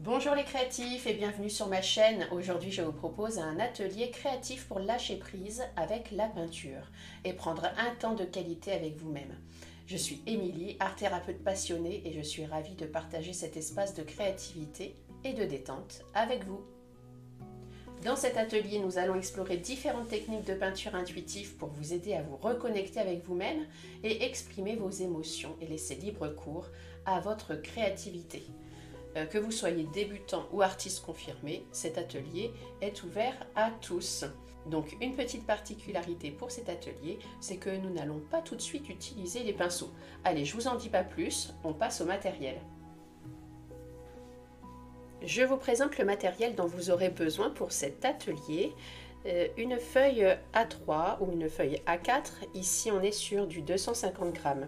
Bonjour les créatifs et bienvenue sur ma chaîne. Aujourd'hui, je vous propose un atelier créatif pour lâcher prise avec la peinture et prendre un temps de qualité avec vous-même. Je suis Émilie, art thérapeute passionnée et je suis ravie de partager cet espace de créativité et de détente avec vous. Dans cet atelier, nous allons explorer différentes techniques de peinture intuitive pour vous aider à vous reconnecter avec vous-même et exprimer vos émotions et laisser libre cours à votre créativité. Que vous soyez débutant ou artiste confirmé, cet atelier est ouvert à tous. Donc une petite particularité pour cet atelier, c'est que nous n'allons pas tout de suite utiliser les pinceaux. Allez, je vous en dis pas plus, on passe au matériel. Je vous présente le matériel dont vous aurez besoin pour cet atelier. Une feuille A3 ou une feuille A4, ici on est sur du 250 grammes.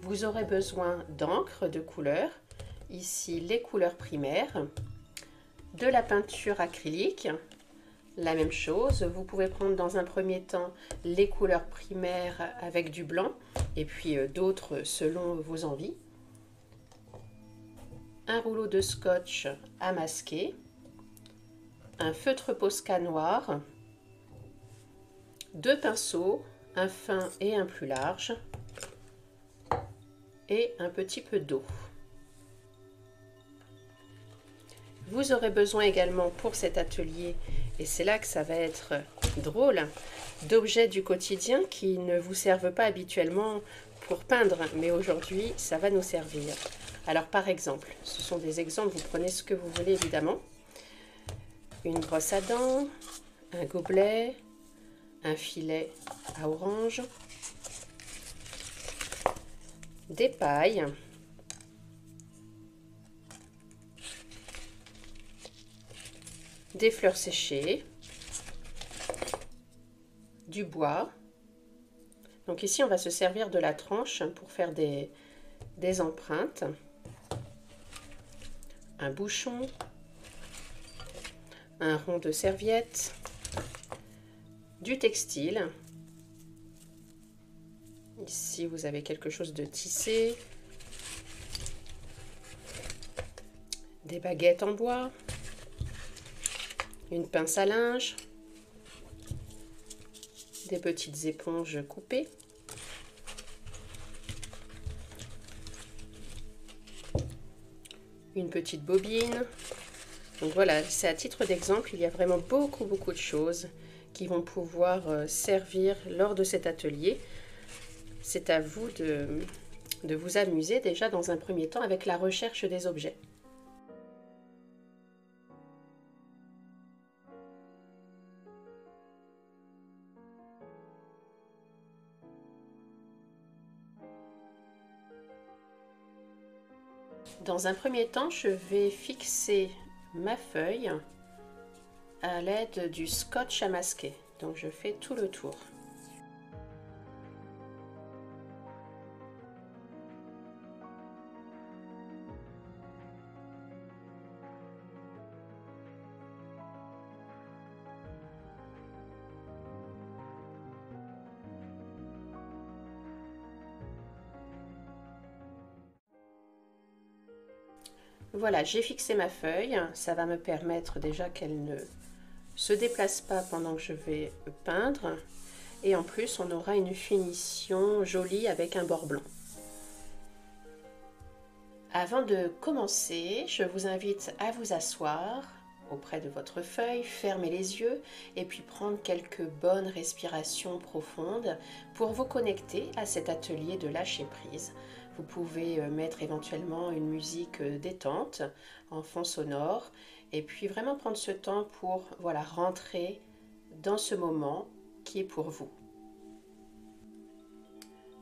Vous aurez besoin d'encre de couleur, ici les couleurs primaires, de la peinture acrylique, la même chose, vous pouvez prendre dans un premier temps les couleurs primaires avec du blanc et puis d'autres selon vos envies, un rouleau de scotch à masquer, un feutre Posca noir, deux pinceaux, un fin et un plus large, et un petit peu d'eau. Vous aurez besoin également pour cet atelier, et c'est là que ça va être drôle, d'objets du quotidien qui ne vous servent pas habituellement pour peindre, mais aujourd'hui ça va nous servir. Alors par exemple, ce sont des exemples, vous prenez ce que vous voulez évidemment. Une brosse à dents, un gobelet, un filet à orange, des pailles, des fleurs séchées, du bois. Donc ici, on va se servir de la tranche pour faire des empreintes, un bouchon, un rond de serviette, du textile. Ici, vous avez quelque chose de tissé, des baguettes en bois, une pince à linge, des petites éponges coupées, une petite bobine. Donc voilà, c'est à titre d'exemple, il y a vraiment beaucoup de choses qui vont pouvoir servir lors de cet atelier. C'est à vous de vous amuser déjà dans un premier temps avec la recherche des objets. Dans un premier temps, je vais fixer ma feuille à l'aide du scotch à masquer. Donc je fais tout le tour. Voilà, j'ai fixé ma feuille. Ça va me permettre déjà qu'elle ne se déplace pas pendant que je vais peindre. Et en plus, on aura une finition jolie avec un bord blanc. Avant de commencer, je vous invite à vous asseoir auprès de votre feuille, fermer les yeux et puis prendre quelques bonnes respirations profondes pour vous connecter à cet atelier de lâcher prise. Vous pouvez mettre éventuellement une musique détente en fond sonore et puis vraiment prendre ce temps pour voilà, rentrer dans ce moment qui est pour vous.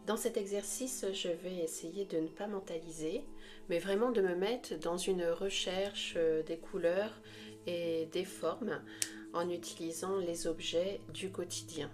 Dans cet exercice, je vais essayer de ne pas mentaliser, mais vraiment de me mettre dans une recherche des couleurs et des formes en utilisant les objets du quotidien.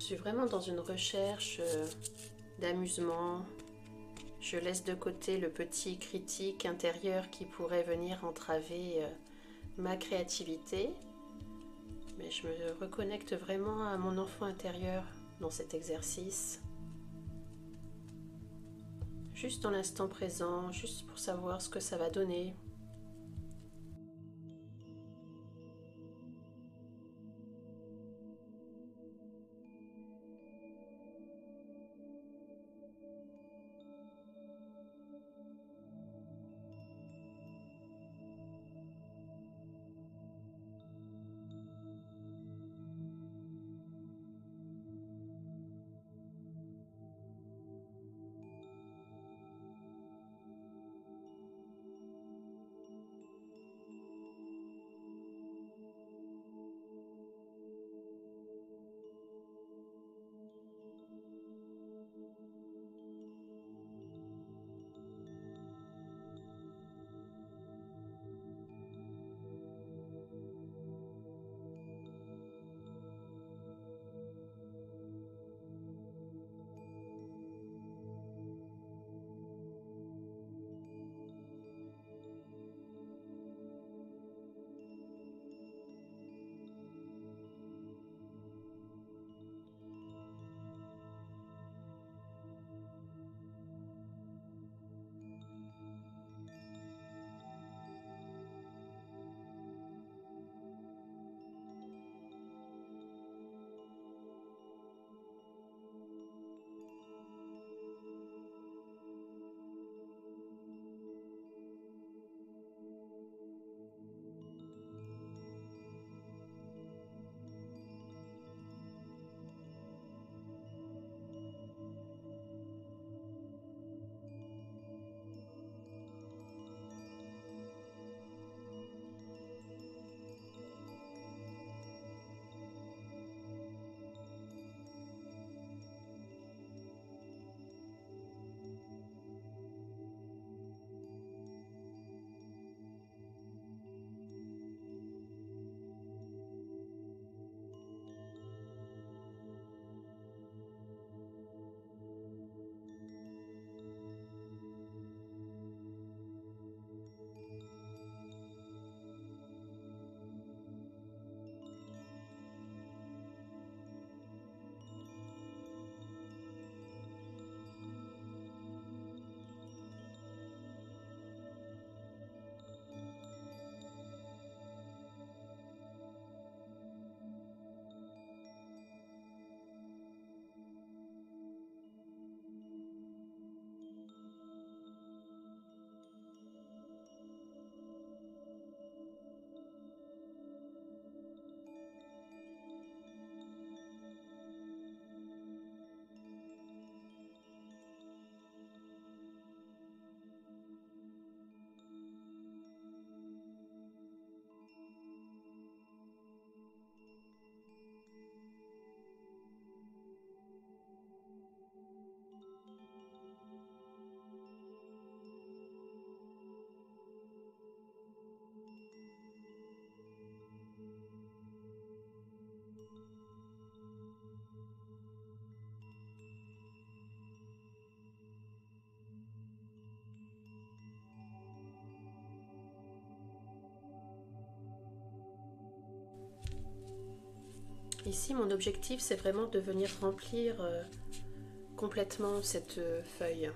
Je suis vraiment dans une recherche d'amusement. Je laisse de côté le petit critique intérieur qui pourrait venir entraver ma créativité. Mais je me reconnecte vraiment à mon enfant intérieur dans cet exercice. Juste dans l'instant présent, juste pour savoir ce que ça va donner. Ici, mon objectif, c'est vraiment de venir remplir complètement cette feuille.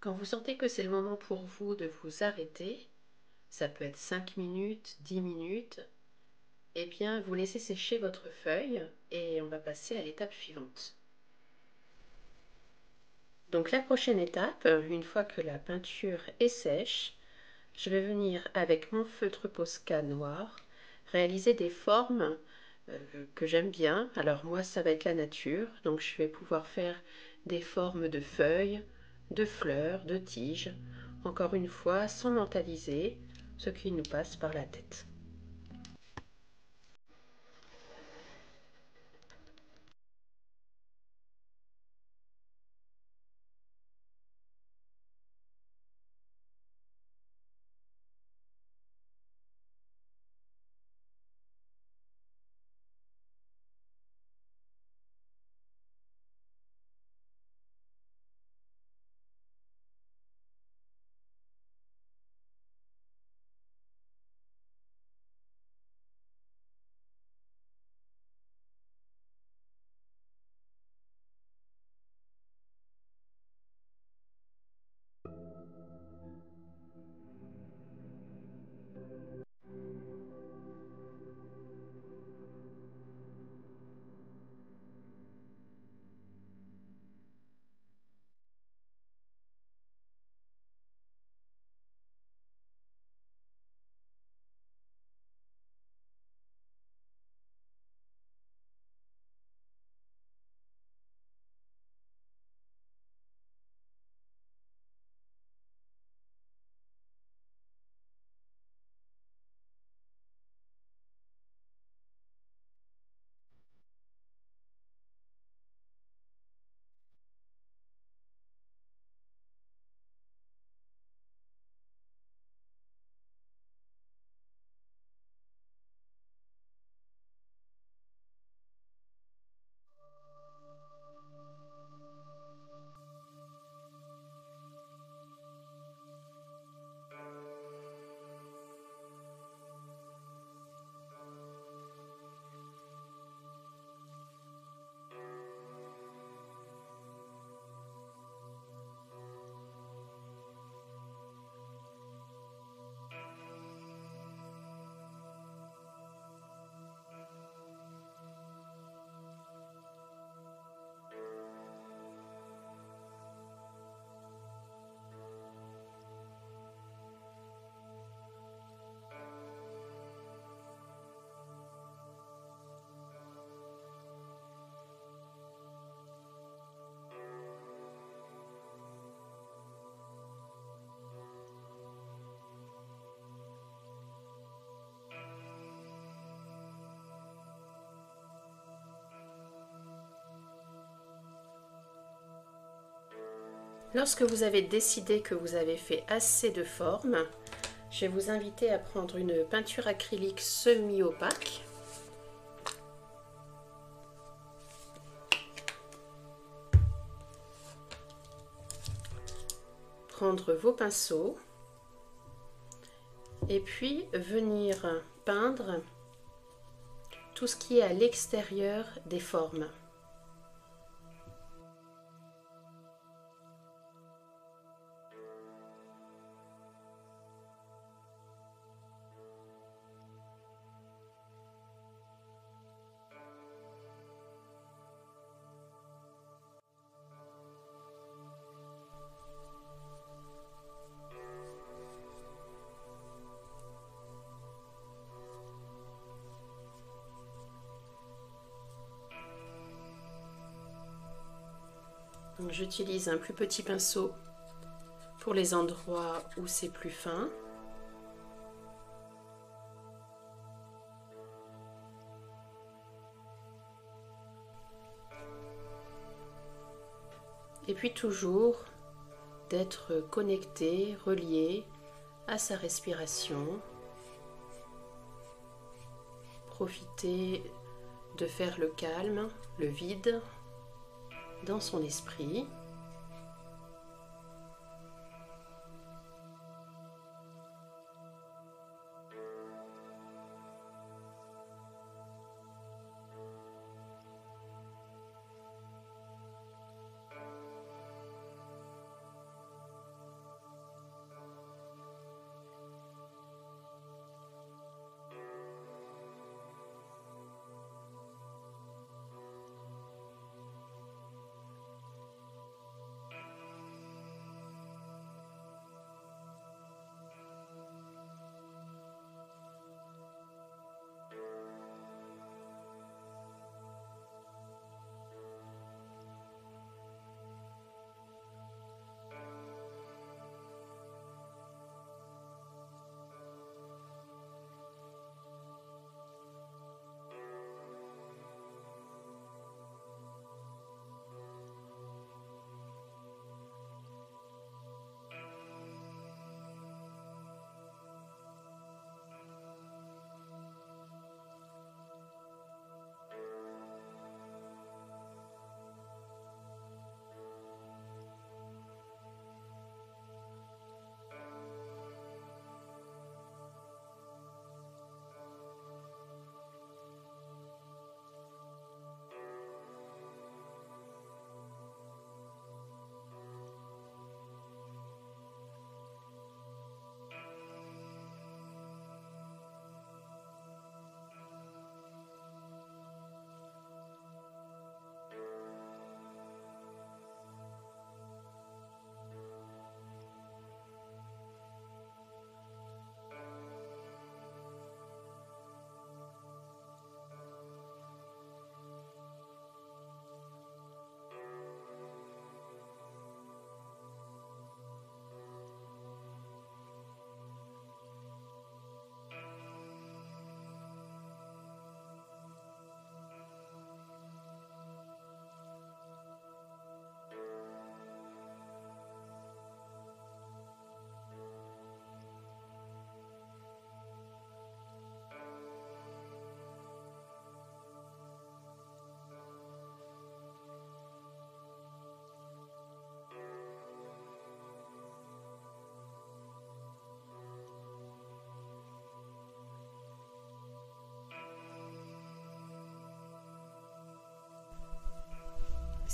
Quand vous sentez que c'est le moment pour vous de vous arrêter, ça peut être 5 minutes, 10 minutes, eh bien vous laissez sécher votre feuille et on va passer à l'étape suivante. Donc la prochaine étape, une fois que la peinture est sèche, je vais venir avec mon feutre Posca noir réaliser des formes que j'aime bien. Alors moi ça va être la nature, donc je vais pouvoir faire des formes de feuilles, de fleurs, de tiges, encore une fois sans mentaliser ce qui nous passe par la tête. Lorsque vous avez décidé que vous avez fait assez de formes, je vais vous inviter à prendre une peinture acrylique semi-opaque. Prendre vos pinceaux et puis venir peindre tout ce qui est à l'extérieur des formes. J'utilise un plus petit pinceau pour les endroits où c'est plus fin. Et puis toujours d'être connecté, relié à sa respiration. Profiter de faire le calme, le vide dans son esprit.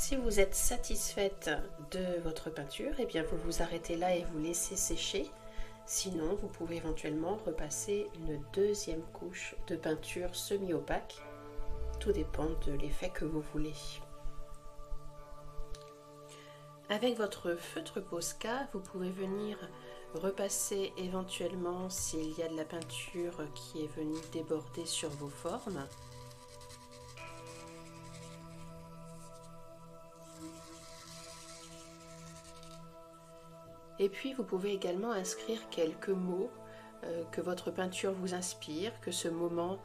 Si vous êtes satisfaite de votre peinture, eh bien vous vous arrêtez là et vous laissez sécher. Sinon, vous pouvez éventuellement repasser une deuxième couche de peinture semi-opaque. Tout dépend de l'effet que vous voulez. Avec votre feutre Posca, vous pouvez venir repasser éventuellement s'il y a de la peinture qui est venue déborder sur vos formes. Et puis vous pouvez également inscrire quelques mots que votre peinture vous inspire, que ce moment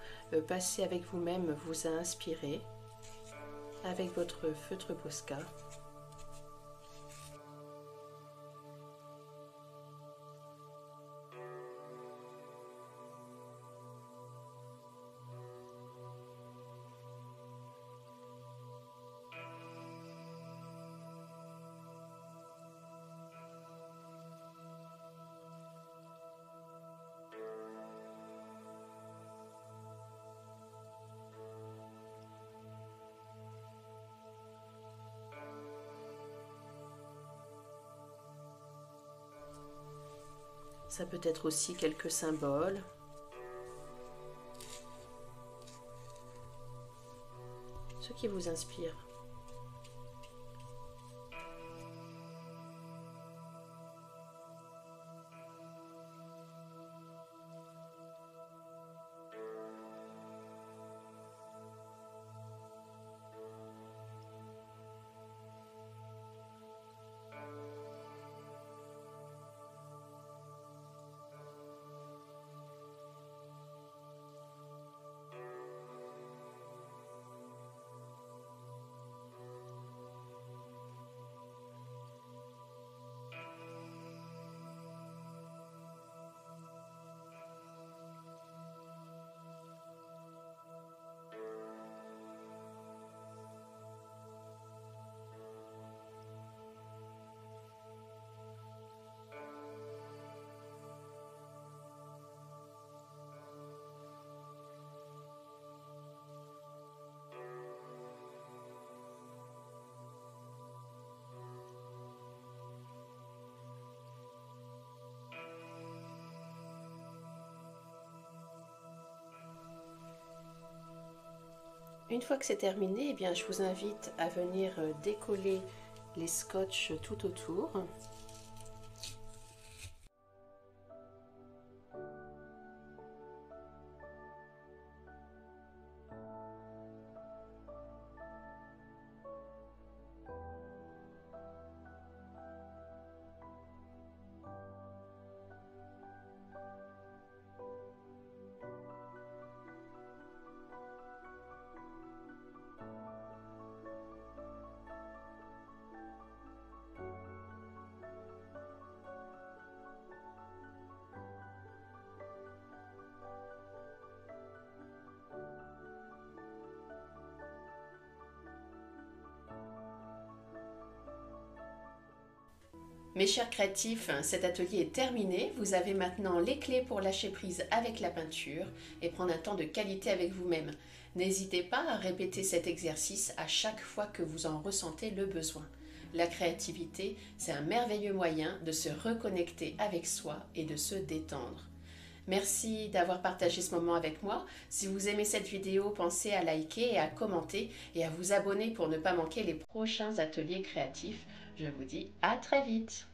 passé avec vous-même vous a inspiré avec votre feutre Posca. Ça peut être aussi quelques symboles. Ce qui vous inspire. Une fois que c'est terminé, eh bien, je vous invite à venir décoller les scotch tout autour. Mes chers créatifs, cet atelier est terminé. Vous avez maintenant les clés pour lâcher prise avec la peinture et prendre un temps de qualité avec vous-même. N'hésitez pas à répéter cet exercice à chaque fois que vous en ressentez le besoin. La créativité, c'est un merveilleux moyen de se reconnecter avec soi et de se détendre. Merci d'avoir partagé ce moment avec moi. Si vous aimez cette vidéo, pensez à liker et à commenter et à vous abonner pour ne pas manquer les prochains ateliers créatifs. Je vous dis à très vite.